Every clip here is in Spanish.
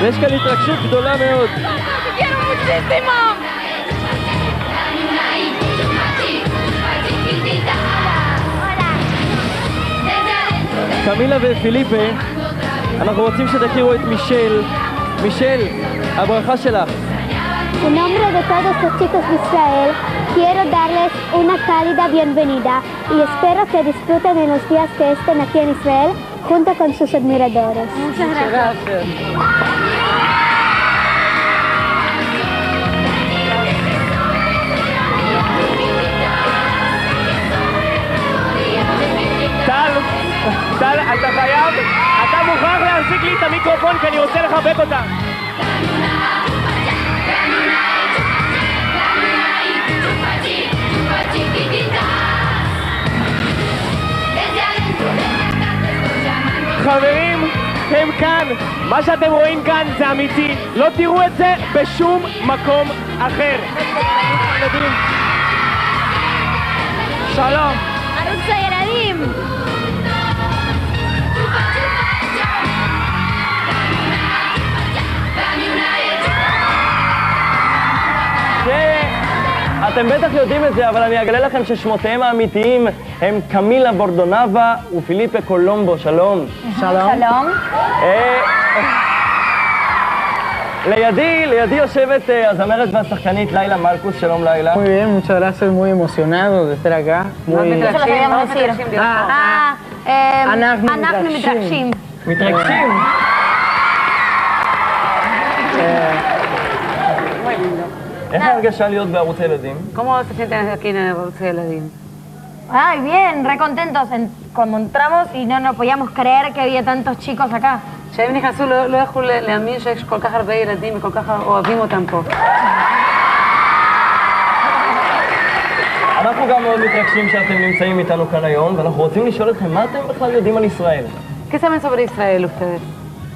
ויש כאן התרגשות גדולה מאוד. קמילה ופיליפה, אנחנו רוצים שתכירו את מישל. מישל, הברכה שלך. En nombre de todos los chicos de Israel, quiero darles una cálida bienvenida y espero que disfruten en los días que estén aquí en Israel junto con sus admiradores. Muchas gracias. טל, אתה חייב, אתה מוכרח להחזיק לי את המיקרופון כי אני רוצה לחבק אותה. חברים, הם כאן. מה שאתם רואים כאן זה אמיתי. לא תראו את זה בשום מקום אחר. שלום. ערוץ הילדים. אתם בטח יודעים את זה, אבל אני אגלה לכם ששמותיהם האמיתיים הם קמילה בורדונבה ופיליפה קולומבו. שלום. שלום. שלום. לידי יושבת הזמרת והשחקנית לילה מלכוס. שלום לילה. Muy bien, muchas gracias, muy emocionado de estar acá. אנחנו מתרגשים. מתרגשים? איך ההרגשה להיות בערוץ הילדים? ¿Cómo se sienten aquí en el ערוץ הילדים? Ay, bien, re contentos cuando entramos y no nos podíamos creer que había tantos chicos acá. כשהם נכנסו לא יכלו להאמין שיש כל כך הרבה ילדים וכל כך אוהבים אותם פה. אנחנו גם מאוד מתרגשים שאתם נמצאים איתנו כאן היום, ואנחנו רוצים לשאול אתכם מה אתם בכלל יודעים על ישראל. ¿Qué saben sobre Israel ustedes?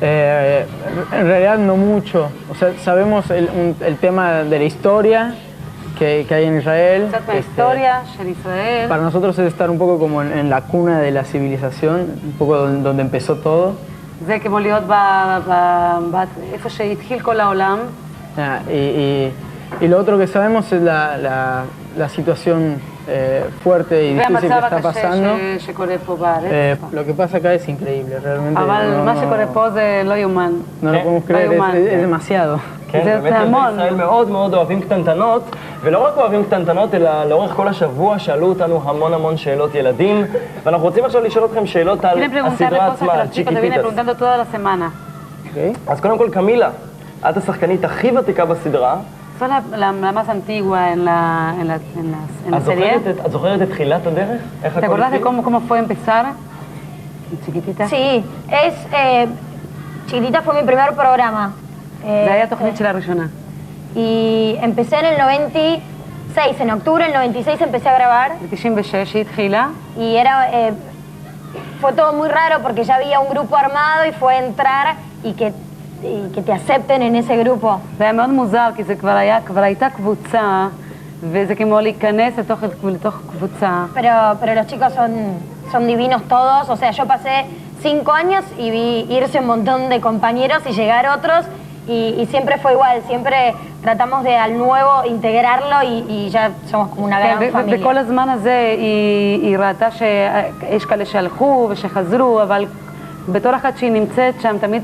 En realidad no mucho. O sea, sabemos el tema de la historia que hay en Israel. קצת מההיסטוריה של ישראל. Para nosotros es estar un poco como en la cuna de la civilización, un poco donde empezó todo. זה כמו להיות איפה שהתחיל כל העולם. Y lo otro que sabemos es la situación fuerte y difícil que está pasando. Lo que pasa acá es increíble, realmente. אבל מה שקורה פה זה לא יאומן. No lo podemos creer, es demasiado. כן, באמת בישראל מאוד מאוד אוהבים קטנטנות, ולא רק אוהבים קטנטנות, אלא לאורך כל השבוע שאלו אותנו המון שאלות ילדים, ואנחנו רוצים עכשיו לשאול אתכם שאלות על הסדרה עצמה, על צ'יקיטיטס. אז קודם כל, קמילה, את השחקנית הכי ותיקה בסדרה. Soy la más antigua en la serie. ¿Te זוכרת את תחילת הדרך? ¿Te acordás de cómo fue empezar? Chiquitita. Sí, Chiquitita fue mi primer programa. זה היה תוכנית של הראשונה. Y empecé en el 96, en octubre del 96 empecé a grabar. ב-96 היא התחילה. Y fue todo muy raro porque ya había un grupo armado y fue entrar y que te acepten en ese grupo. זה היה מאוד מוזר כי זה כבר הייתה קבוצה וזה כמו להיכנס לתוך קבוצה. Pero los chicos son divinos todos, o sea, yo pasé 5 años y vi irse un montón de compañeros y llegar otros y siempre fue igual, siempre tratamos de al nuevo integrarlo y ya somos como una gran familia. בכל הזמן הזה היא ראתה שיש כאלה שהלכו ושחזרו, אבל בתור אחת שהיא נמצאת שם תמיד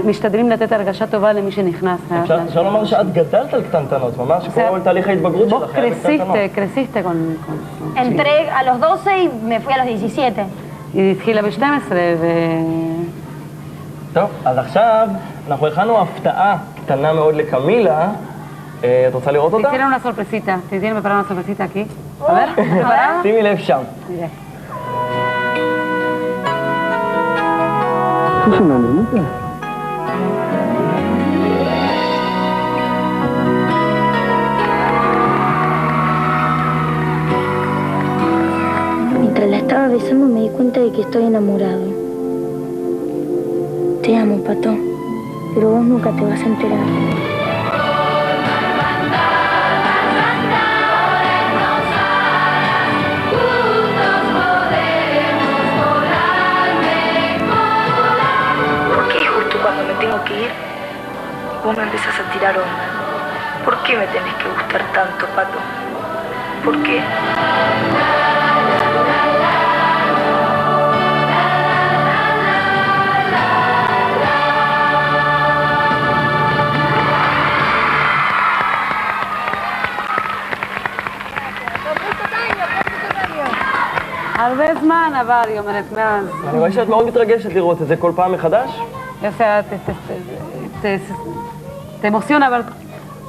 משתדלים לתת הרגשה טובה למי שנכנס. אפשר לומר שאת גדלת על קטנטנות, ממש כל תהליך ההתבגרות שלך. creciste con... Entré a los 12 y me fui a los 17. היא התחילה ב-12 טוב, אז עכשיו אנחנו הכנו הפתעה קטנה מאוד לקמילה. את רוצה לראות אותה? תתן לנו una sorpresita. te tienen preparada una sorpresita aquí. A ver. שימי לב שם. Mientras la estaba besando me di cuenta de que estoy enamorado. Te amo, Pato, pero vos nunca te vas a enterar. ¿Por qué justo cuando me tengo que ir? vos me empezás a tirar onda. ¿Por qué me tenés que gustar tanto, Pato? ¿Por qué? הרבה זמן עבר, היא אומרת, מאז. אני רואה שאת מאוד מתרגשת לראות את זה כל פעם מחדש. יפה, te emociona ver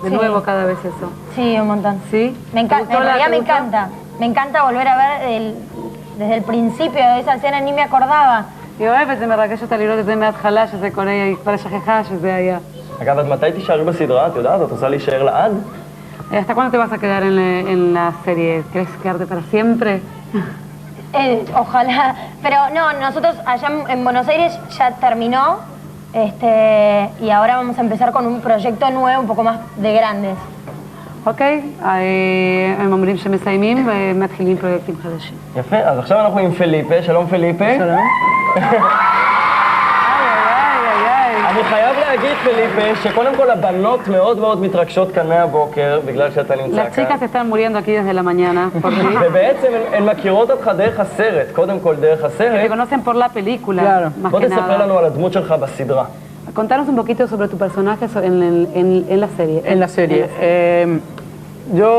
de nuevo cada vez eso. Sí, un montón. ¿Sí? Me encanta, en realidad me encanta. Me encanta volver a ver desde el principio de esa escena, ni me acordaba. היא אוהבת, זה מרגש אותה לראות את זה מההתחלה, שזה קורה, היא כבר שכחה שזה היה. אגב, אז מתי תישארי בסדרה? את יודעת? את רוצה להישאר לעד? ¿Hasta cuándo te vas a quedar en la serie? ¿Quieres quedarte para siempre? Ojalá, pero no, nosotros allá en Buenos Aires ya terminó y ahora vamos a empezar con un proyecto nuevo, un poco más de grandes. אוקיי, הם אומרים שמסיימים ומתחילים פרויקטים חדשים. יפה, אז עכשיו אנחנו עם פליפה, שלום פליפה. שלום. אני חייב להגיד, פליפה, שקודם כל הבנות מאוד מאוד מתרגשות כאן מהבוקר, בגלל שאתה נמצא כאן. Las chicas están muriendo aquí desde la mañana, por ti. ובעצם הן מכירות אותך דרך הסרט, קודם כל דרך הסרט. Te conocen por la película, más בוא que תספר nada. לנו על הדמות שלך בסדרה. Contanos un poquito sobre tu personaje en la serie. En la serie. Yo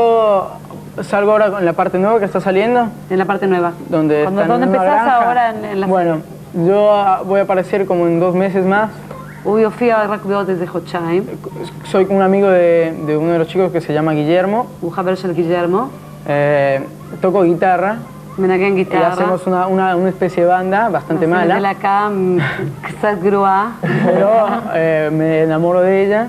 salgo ahora en la parte nueva que está saliendo. En la parte nueva. ¿Dónde empezás ahora en la serie? Bueno, yo voy a aparecer como en 2 meses más. הוא יופיע רק בעוד איזה חודשיים. Soy un amigo de uno de los chicos que se llama Guillermo. הוא חבר של גיזרמו. Toco guitarra. מנגן Y גיטרה. hacemos una especie de banda bastante mala. עושים להקה קצת גרועה. Pero me enamoro de ella.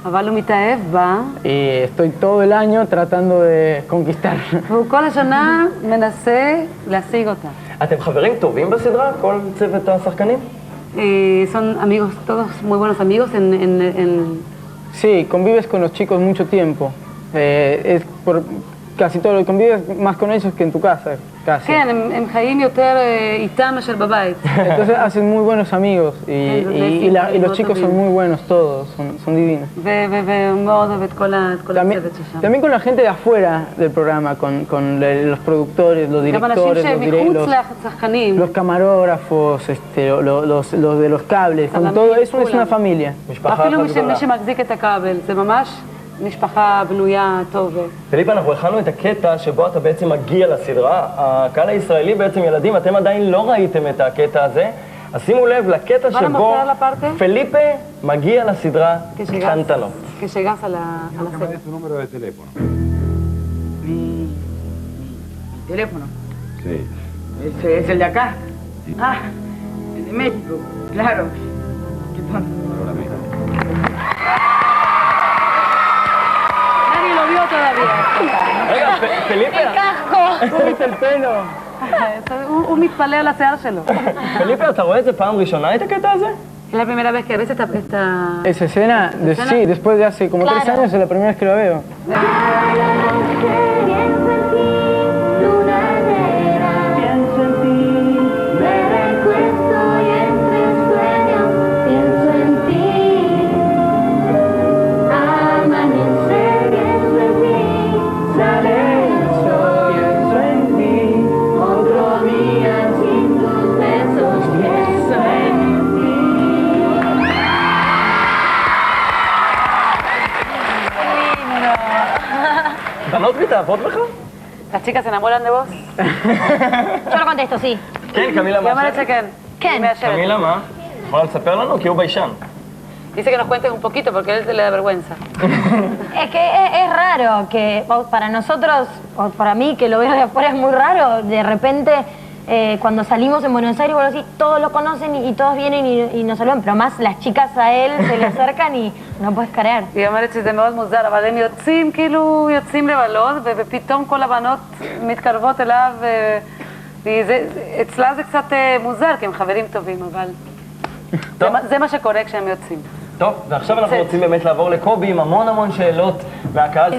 אבל הוא מתאהב בה. Y estoy todo el año tratando de conquistar. והוא כל השנה מנסה להשיג אותה. אתם חברים טובים בסדרה? כל צוות השחקנים? Son amigos, todos muy buenos amigos Sí, convives con los chicos mucho tiempo. Casi todo lo que convives más con ellos que en tu casa, casi. כן, הם חיים יותר איתם מאשר בבית. Entonces hacen muy buenos amigos y los chicos son muy buenos todos, son divinos. ומאוד אוהב את כל הצוות ששם. También con la gente de afuera del programa, con los productores, los directores, los camarógrafos, los de los cables, con todo eso es una familia. אפילו מי שמחזיק את הכבל, זה ממש משפחה בנויה טוב. פליפה, אנחנו הכנו את הקטע שבו אתה בעצם מגיע לסדרה. הקהל הישראלי בעצם, ילדים, אתם עדיין לא ראיתם את הקטע הזה, אז שימו לב לקטע שבו פליפה מגיע לסדרה קטנטנות. כשגס על הסרט. tu número de teléfono? Mi teléfono. Sí. Es el de acá. Ah, el de México, claro. Qué tonto. Ahora mismo. nadie lo vio todavía. רגע, פליפה. ¿Viste el pelo? הוא מתפלא על השיער שלו. פליפה, אתה רואה את זה פעם ראשונה, את הקטע הזה? Es la primera vez que ves esta... Esa escena, sí, después de hace como 3 años es la primera vez que lo veo. בנות מתאהבות בך? Las chicas se enamoran de vos. Yo lo contesto, sí. כן, קמילה, היא מה אומרת השם? שכן. כן. קמילה, מה? יכולה לספר לנו? כי הוא ביישן. Dice que nos cuentes un poquito porque a él le da vergüenza. Es que es raro que para nosotros, o para mí que lo veo de afuera es muy raro, de repente cuando salimos en Buenos Aires, bueno, así, todos lo conocen y todos vienen y nos saludan, pero más las chicas a él se le acercan y no puedes creer. היא אומרת שזה מאוד מוזר, אבל הם יוצאים, כאילו יוצאים לבלות, ופתאום כל הבנות מתקרבות אליו, אצלה זה קצת מוזר, כי הם חברים טובים, אבל זה מה שקורה כשהם יוצאים. טוב, ועכשיו אנחנו רוצים באמת לעבור לקובי עם המון המון שאלות מהקהל.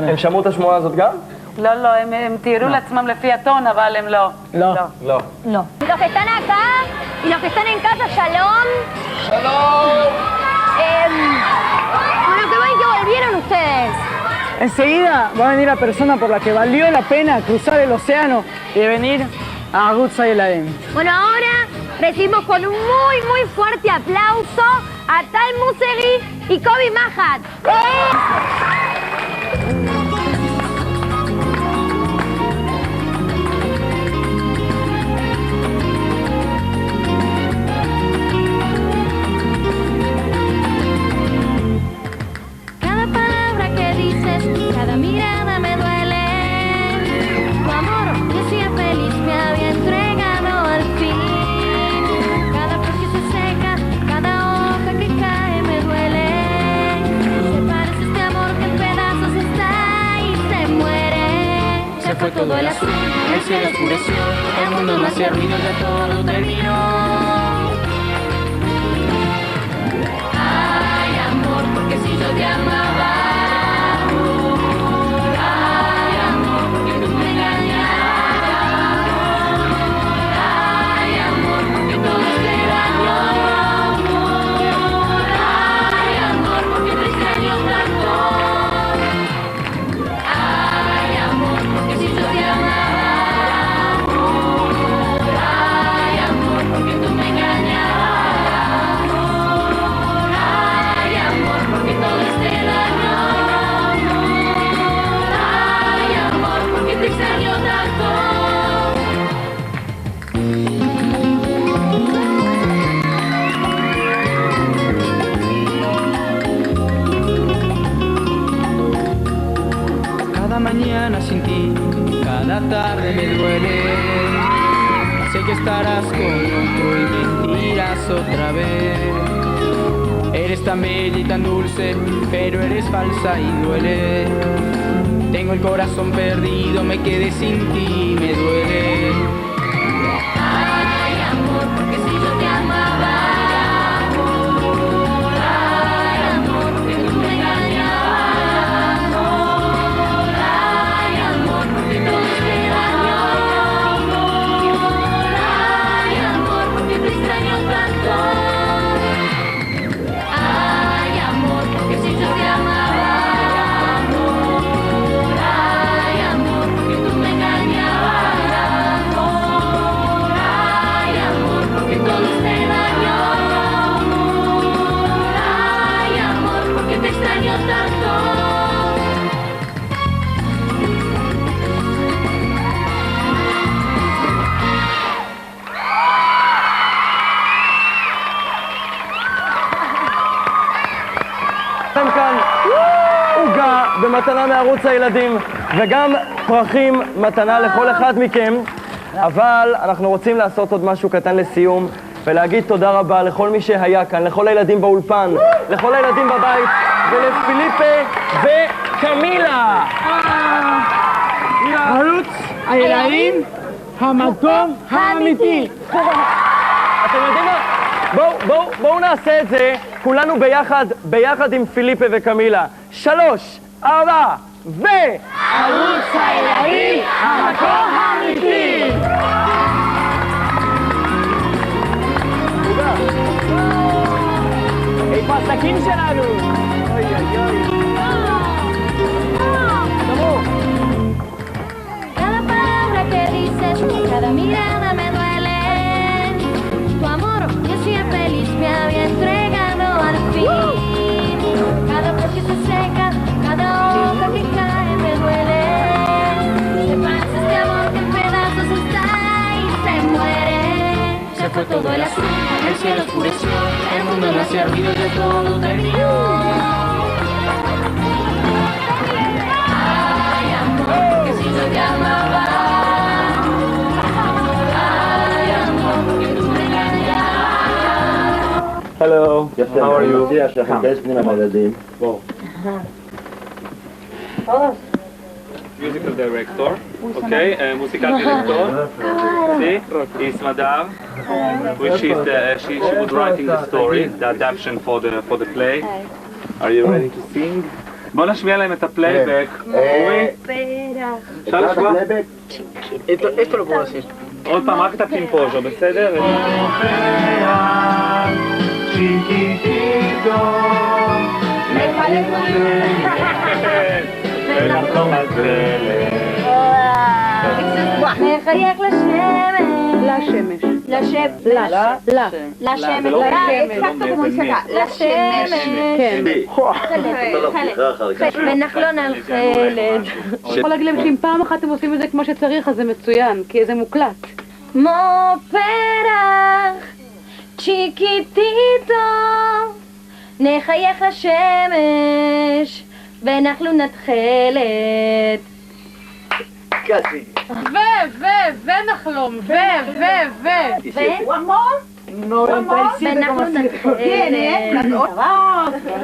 הם שמעו את השמועה הזאת גם? לא, לא, הם תיארו לעצמם לפי הטון, אבל הם לא. לא. לא. No. Los que están acá y los que están en casa, shalom. Bueno, qué bien que volvieron ustedes. Enseguida va a venir la persona por la que valió la pena cruzar el océano y venir a Agutza y Eladim. Bueno, ahora recibimos con un muy fuerte aplauso a Tal Musegui y Kobi Mahat. Cada palabra que dices, cada mirada me duele. Tu amor, yo sea feliz, me había entregado al fin. Cada flor que se seca, cada hoja que cae me duele. Se parece este amor que en pedazos está y se muere. Se fue todo el azul, el cielo oscureció, el mundo no hacía ruido, ya todo terminó. Ay, amor, porque si yo te amaba. Ay, amor, porque tú me engañabas. Ay, amor, porque todo este daño. Ay, amor, porque te extraño tanto. Ay, amor, porque si yo te amaba. Ay, amor, porque tú me engañabas. Ay, amor, porque todo este daño. Ay, amor, porque te extraño tanto. Cada mañana sin ti, cada tarde me duele. Sé que estarás con otro y mentirás otra vez. Eres tan bella y tan dulce, pero eres falsa y duele. Tengo el corazón perdido, me quedé sin ti, me duele. Ay, amor, porque si yo te amaba. Ay, amor, porque tú me engañabas. Ay, amor, porque todo este daño. Ay, amor, porque te extraño tanto. Ay, amor, porque si yo te amaba. Ay, amor, porque tú me engañabas. Ay, amor, porque todo este daño. Ay, amor, porque te extraño tanto. אתם כאן עוגה במתנה מערוץ הילדים וגם פרחים מתנה לכל אחד מכם, אבל אנחנו רוצים לעשות עוד משהו קטן לסיום ולהגיד תודה רבה לכל מי שהיה כאן, לכל הילדים באולפן, לכל הילדים בבית ולפיליפה וקמילה. ערוץ הילדים, המקום האמיתי. אתם יודעים מה? בואו נעשה את זה כולנו ביחד עם פיליפה וקמילה. 3, 4 ו... ערוץ הילדים, המקום האמיתי. איפה הסכין שלנו? אוי אוי אוי. תבואו. Cada palabra que dices, cada mirada me duele. Tu amor, yo sea feliz, me había entregado al fin. Cada flor que se seca, cada hoja que cae me duele. Se pasa este amor que en pedazos está y se muere. Se fue todo el azul, el cielo oscureció, el mundo no hacía ruido, ya todo terminó. Ay, amor, porque si yo te amaba. Ay, amor, porque tú me engañabas. Hello, how are you? Musical director, okay, musical director, see, is Madame, which is she was writing the story, the adaptation for the play. Are you ready to sing? בוא נשמיע להם את הפלייבק. אורי? אפשר לשמוע? Esto lo puedo decir. עוד פעם, רק את הפימפוז'ו, בסדר? chiquitito, נחייך לשמש, ונחלום על פלט. נחייך לשמש. לשמש. לשמש. לשמש. exacto como dice acá, la שמש. כן. ונחלון על חלד. אני יכול להגיד להם שאם פעם אחת אתם עושים את זה כמו שצריך, אז זה מצוין, כי זה מוקלט. כמו פרח, צ'יקיטיטו, נחייך לשמש, ונחלון ונחלת. ונחלום, One more. 97,7. Tiene, vamos.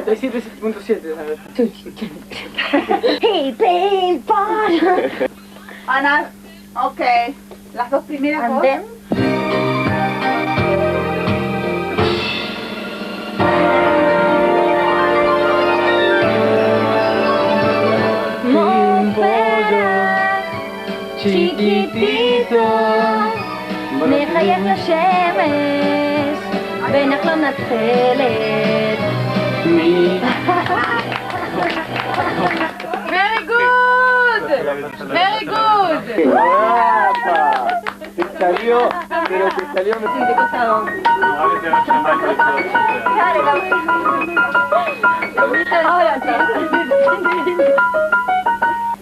97.7. Hey, baby. Ana, ok. Las dos primeras And dos. then? chiquitito, נחייך לשמש, ונחלום נתחלת. Very good! Very good! Te salió, pero te salió Ahora sí.